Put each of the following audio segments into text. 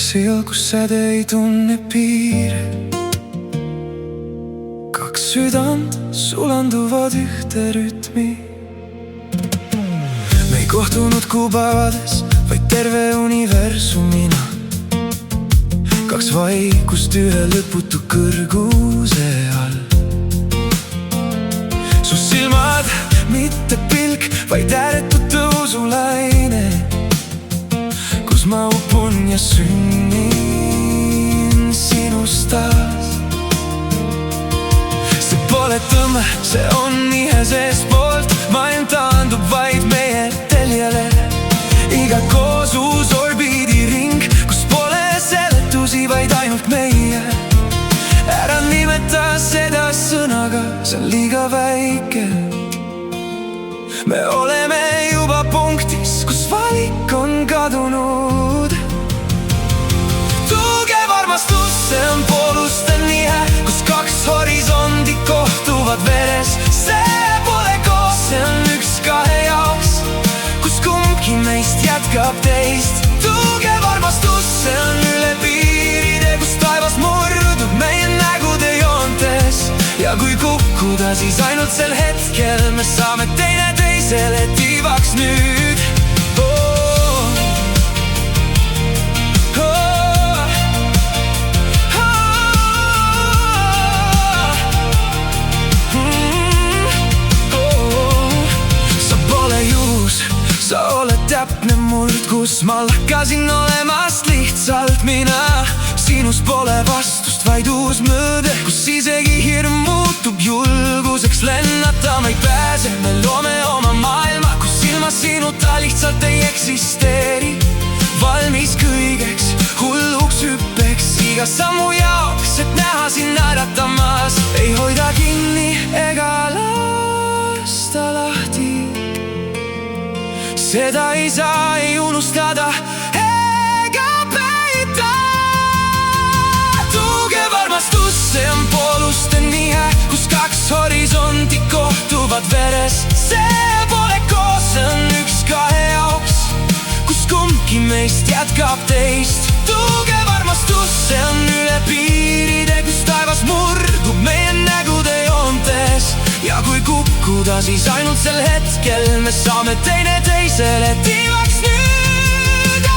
Seal, kus säde ei tunne piire, kaks südant sulanduvad ühte rütmi. Me ei kohtunud kuupäevades, vaid terve universumina. Kaks vaikust ühe lõputu kõrguse all. Su silmad, mitte pilk, vaid ääretu tõusulaine, kus ma upun ja sünnin sinust taas. See pole tõmme, see on nihe seestpoolt. Maailm taandub vaid meie teljele. Iga koos uus orbiidiring, kus pole seletusi, vaid ainult meie. Ära nimeta seda sõnaga, see on liiga väike. Me oleme juba punktis, kus valik on kadunud. Tugev armastus, see on pooluste nihe, kus kaks horisondi kohtuvad veres. See pole koos, see on üks kahe jaoks, kus kumbki meist jätkab teist. Tugev armastus, see on üle piiride, kus taevas murdub meie nägude joontes. Ja kui kukkuda, siis ainult sel hetkel me saame teineteisele tiivaks nüüd. Sa pole juhus, sa oled täpne murd, kus ma lakkasin olemast lihtsalt mina. Sinus pole vastust, vaid uus mõõde, kus isegi hirm muutub julguseks. Lennata ma ei pääse, me loome oma maailma, kus ilma sinuta lihtsalt ei eksisteeri. Valmis kõigeks, hulluks hüppeks, iga sammu jaoks, et näha sind naeratamas. Ei hoida kinni ega lasta lahti, seda ei saa ei unustada ega peita. Tugev armastus, see on pooluste nihe, kus kaks horisondi kohtuvad veres. See pole koos, see on üks kahe jaoks, kus kumbki meist jätkab teist. Tugev armastus, see on üle piiride, kus taevas murdub meie nägude joontes. Ja kui kukkuda, siis ainult sel hetkel me saame teineteisele tiivaks nüüd.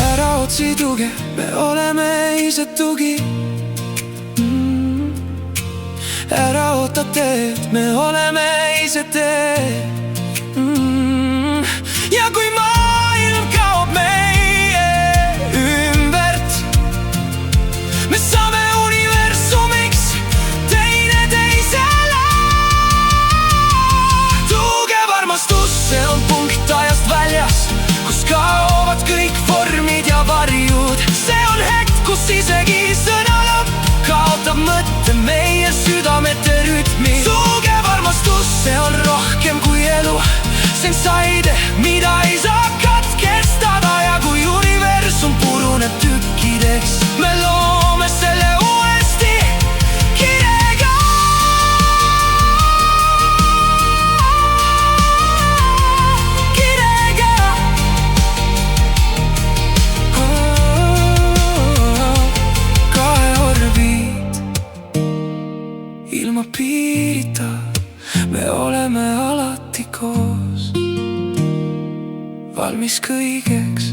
Ära otsi tuge, me oleme ise tugi. Ära oota teed, me oleme ise teed. Ja kui maailm kaob meie ümbert, me saame universumiks teineteisele. Tugev armastus, see on punkt ajast väljas, kus kaovad kõik vormid ja varjud. See on hetk, kus isegi sõna lõpp kaotab mõtte meie südamete rütmi. Tugev armastus, see on rohkem kui elu, see on saide, mida ei saa katkestada. Ja kui universum puruneb tükkideks, me loome selle uuesti kirega. Kirega. Kahe orbiit, ilma piirita, me oleme alati koos. Valmis kõigeks